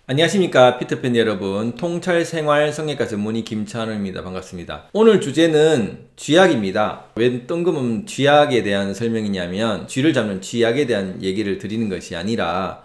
안녕하십니까 피터팬 여러분, 통찰생활 성형외과 전문의 김찬호입니다. 반갑습니다. 오늘 주제는 쥐약입니다. 왜 뜬금없는 쥐약에 대한 설명이냐면, 쥐를 잡는 쥐약에 대한 얘기를 드리는 것이 아니라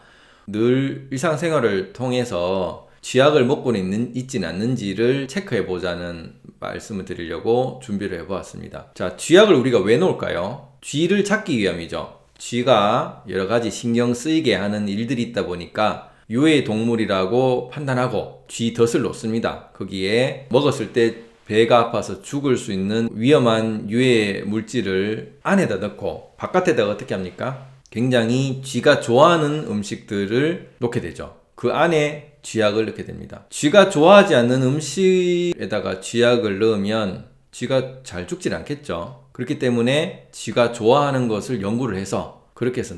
늘 일상생활을 통해서 쥐약을 먹고는 있지는 않는지를 체크해 보자는 말씀을 드리려고 준비를 해보았습니다. 자, 쥐약을 우리가 왜 놓을까요? 쥐를 잡기 위함이죠. 쥐가 여러가지 신경 쓰이게 하는 일들이 있다 보니까 유해 동물이라고 판단하고 쥐 덫을 놓습니다. 거기에 먹었을 때 배가 아파서 죽을 수 있는 위험한 유해 물질을 안에다 넣고, 바깥에다가 어떻게 합니까? 굉장히 쥐가 좋아하는 음식들을 놓게 되죠. 그 안에 쥐약을 넣게 됩니다. 쥐가 좋아하지 않는 음식에다가 쥐약을 넣으면 쥐가 잘 죽질 않겠죠. 그렇기 때문에 쥐가 좋아하는 것을 연구를 해서 그렇게 해서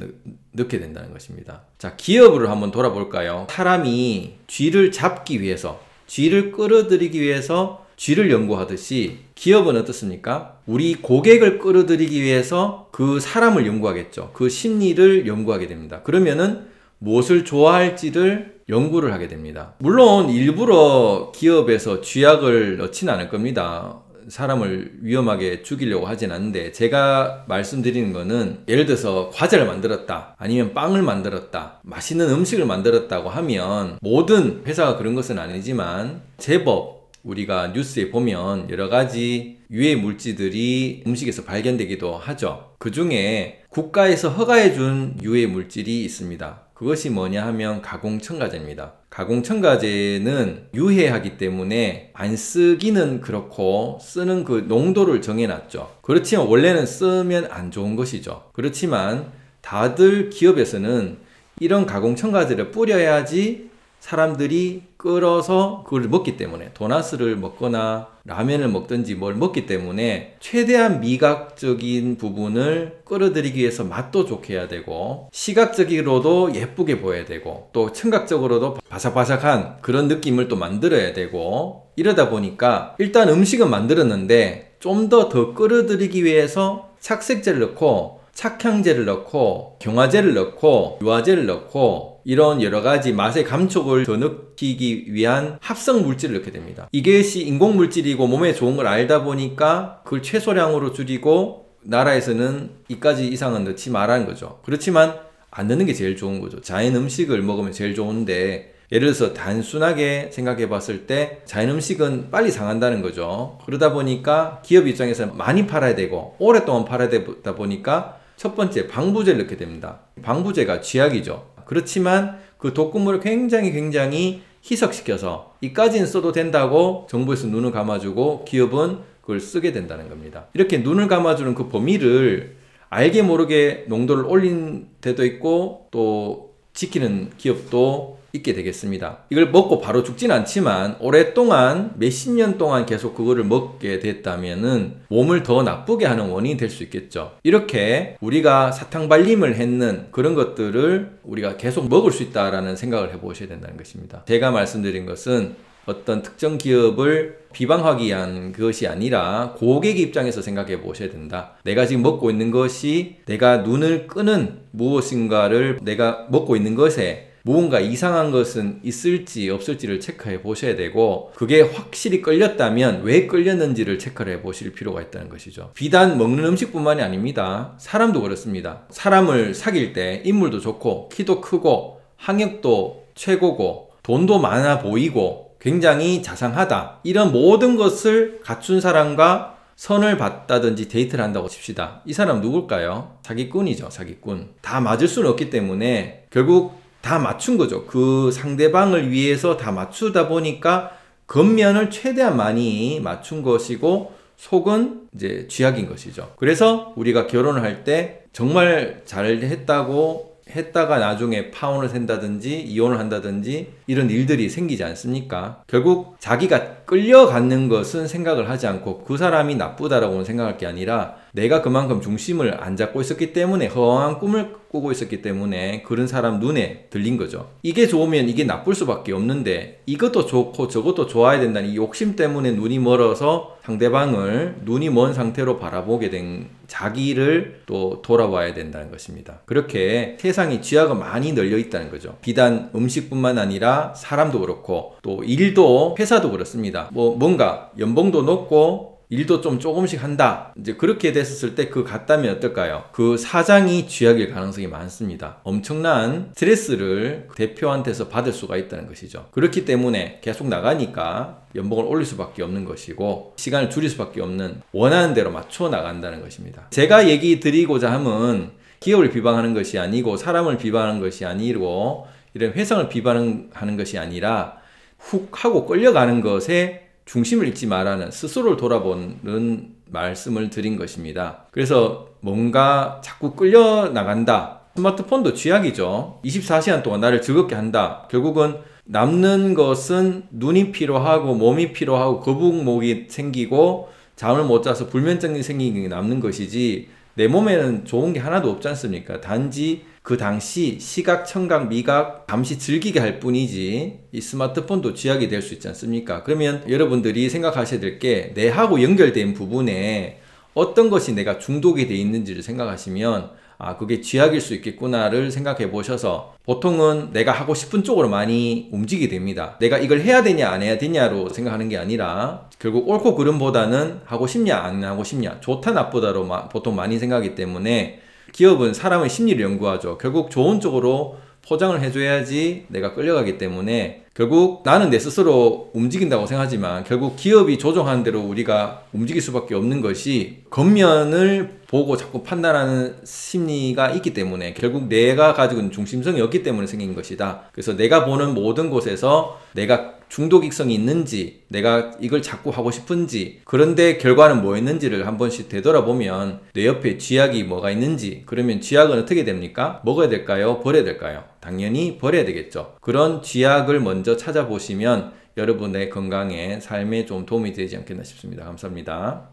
넣게 된다는 것입니다. 자, 기업으로 한번 돌아볼까요? 사람이 쥐를 잡기 위해서, 쥐를 끌어들이기 위해서 쥐를 연구하듯이 기업은 어떻습니까? 우리 고객을 끌어들이기 위해서 그 사람을 연구하겠죠. 그 심리를 연구하게 됩니다. 그러면은 무엇을 좋아할지를 연구를 하게 됩니다. 물론 일부러 기업에서 쥐약을 넣지는 않을 겁니다. 사람을 위험하게 죽이려고 하진 않는데, 제가 말씀드리는 거는 예를 들어서 과자를 만들었다, 아니면 빵을 만들었다, 맛있는 음식을 만들었다고 하면, 모든 회사가 그런 것은 아니지만 제법 우리가 뉴스에 보면 여러가지 유해 물질들이 음식에서 발견되기도 하죠. 그 중에 국가에서 허가해준 유해 물질이 있습니다. 그것이 뭐냐 하면 가공첨가제입니다. 가공첨가제는 유해하기 때문에 안 쓰기는 그렇고 쓰는 그 농도를 정해놨죠. 그렇지만 원래는 쓰면 안 좋은 것이죠. 그렇지만 다들 기업에서는 이런 가공첨가제를 뿌려야지 사람들이 끌어서 그걸 먹기 때문에, 도나스를 먹거나 라면을 먹든지 뭘 먹기 때문에 최대한 미각적인 부분을 끌어들이기 위해서 맛도 좋게 해야 되고, 시각적으로도 예쁘게 보여야 되고, 또 청각적으로도 바삭바삭한 그런 느낌을 또 만들어야 되고, 이러다 보니까 일단 음식은 만들었는데 좀 더 끌어들이기 위해서 착색제를 넣고, 착향제를 넣고, 경화제를 넣고, 유화제를 넣고, 이런 여러가지 맛의 감촉을 더 넣기 위한 합성 물질을 넣게 됩니다. 이것이 인공물질이고 몸에 좋은 걸 알다 보니까 그걸 최소량으로 줄이고, 나라에서는 이까지 이상은 넣지 말라는 거죠. 그렇지만 안 넣는 게 제일 좋은 거죠. 자연 음식을 먹으면 제일 좋은데, 예를 들어서 단순하게 생각해 봤을 때 자연 음식은 빨리 상한다는 거죠. 그러다 보니까 기업 입장에서 많이 팔아야 되고 오랫동안 팔아야 되다 보니까 첫 번째, 방부제를 넣게 됩니다. 방부제가 쥐약이죠. 그렇지만 그 독극물을 굉장히 희석시켜서 이까지는 써도 된다고 정부에서 눈을 감아주고 기업은 그걸 쓰게 된다는 겁니다. 이렇게 눈을 감아주는 그 범위를 알게 모르게 농도를 올린 데도 있고, 또 지키는 기업도 있게 되겠습니다. 이걸 먹고 바로 죽진 않지만 오랫동안 몇십 년 동안 계속 그거를 먹게 됐다면은 몸을 더 나쁘게 하는 원인이 될 수 있겠죠. 이렇게 우리가 사탕발림을 했는 그런 것들을 우리가 계속 먹을 수 있다라는 생각을 해보셔야 된다는 것입니다. 제가 말씀드린 것은 어떤 특정 기업을 비방하기 위한 것이 아니라 고객 입장에서 생각해 보셔야 된다. 내가 지금 먹고 있는 것이 내가 눈을 끄는 무엇인가를, 내가 먹고 있는 것에 무언가 이상한 것은 있을지 없을지를 체크해 보셔야 되고, 그게 확실히 끌렸다면 왜 끌렸는지를 체크를 해 보실 필요가 있다는 것이죠. 비단 먹는 음식뿐만이 아닙니다. 사람도 그렇습니다. 사람을 사귈 때 인물도 좋고, 키도 크고, 학력도 최고고, 돈도 많아 보이고, 굉장히 자상하다, 이런 모든 것을 갖춘 사람과 선을 봤다든지 데이트를 한다고 칩시다. 이 사람 누굴까요? 사기꾼이죠. 사기꾼. 다 맞을 수는 없기 때문에 결국 다 맞춘 거죠. 그 상대방을 위해서 다 맞추다 보니까 겉면을 최대한 많이 맞춘 것이고, 속은 이제 쥐약인 것이죠. 그래서 우리가 결혼을 할 때 정말 잘했다고 했다가 나중에 파혼을 한다든지 이혼을 한다든지 이런 일들이 생기지 않습니까? 결국 자기가 끌려가는 것은 생각을 하지 않고 그 사람이 나쁘다라고는 생각할 게 아니라 내가 그만큼 중심을 안 잡고 있었기 때문에 허황한 꿈을 꾸고 있었기 때문에 그런 사람 눈에 들린 거죠. 이게 좋으면 이게 나쁠 수밖에 없는데 이것도 좋고 저것도 좋아야 된다는 이 욕심 때문에 눈이 멀어서 상대방을 눈이 먼 상태로 바라보게 된 자기를 또 돌아봐야 된다는 것입니다. 그렇게 세상에 쥐약은 많이 널려 있다는 거죠. 비단 음식뿐만 아니라 사람도 그렇고 또 일도 회사도 그렇습니다. 뭔가 연봉도 높고 일도 좀 조금씩 한다. 이제 그렇게 됐었을 때 그 같다면 어떨까요? 그 사장이 쥐약일 가능성이 많습니다. 엄청난 스트레스를 대표한테서 받을 수가 있다는 것이죠. 그렇기 때문에 계속 나가니까 연봉을 올릴 수밖에 없는 것이고 시간을 줄일 수밖에 없는 원하는 대로 맞춰 나간다는 것입니다. 제가 얘기 드리고자 함은 기업을 비방하는 것이 아니고 사람을 비방하는 것이 아니고 이런 회사를 비방하는 것이 아니라 훅 하고 끌려가는 것에 중심을 잃지 말라는 스스로를 돌아보는 말씀을 드린 것입니다. 그래서 뭔가 자꾸 끌려나간다. 스마트폰도 쥐약이죠. 24시간 동안 나를 즐겁게 한다. 결국은 남는 것은 눈이 피로하고 몸이 피로하고 거북목이 생기고 잠을 못 자서 불면증이 생기는 게 남는 것이지 내 몸에는 좋은 게 하나도 없지 않습니까? 단지 그 당시 시각, 청각, 미각 잠시 즐기게 할 뿐이지 이 스마트폰도 쥐약이 될 수 있지 않습니까? 그러면 여러분들이 생각하셔야 될 게 내하고 연결된 부분에 어떤 것이 내가 중독이 돼 있는지를 생각하시면 그게 쥐약일 수 있겠구나를 생각해 보셔서 보통은 내가 하고 싶은 쪽으로 많이 움직이게 됩니다. 내가 이걸 해야 되냐 안 해야 되냐로 생각하는 게 아니라 결국 옳고 그름보다는 하고 싶냐 안 하고 싶냐 좋다 나쁘다로 보통 많이 생각하기 때문에 기업은 사람의 심리를 연구하죠. 결국 좋은 쪽으로 포장을 해줘야지 내가 끌려가기 때문에 결국 나는 내 스스로 움직인다고 생각하지만 결국 기업이 조종하는 대로 우리가 움직일 수밖에 없는 것이 겉면을 보고 자꾸 판단하는 심리가 있기 때문에 결국 내가 가지고 있는 중심성이 없기 때문에 생긴 것이다. 그래서 내가 보는 모든 곳에서 내가 중독성이 있는지 내가 이걸 자꾸 하고 싶은지 그런데 결과는 뭐였는지를 한 번씩 되돌아보면 내 옆에 쥐약이 뭐가 있는지 그러면 쥐약은 어떻게 됩니까? 먹어야 될까요? 버려야 될까요? 당연히 버려야 되겠죠. 그런 쥐약을 먼저 찾아보시면 여러분의 건강에 삶에 좀 도움이 되지 않겠나 싶습니다. 감사합니다.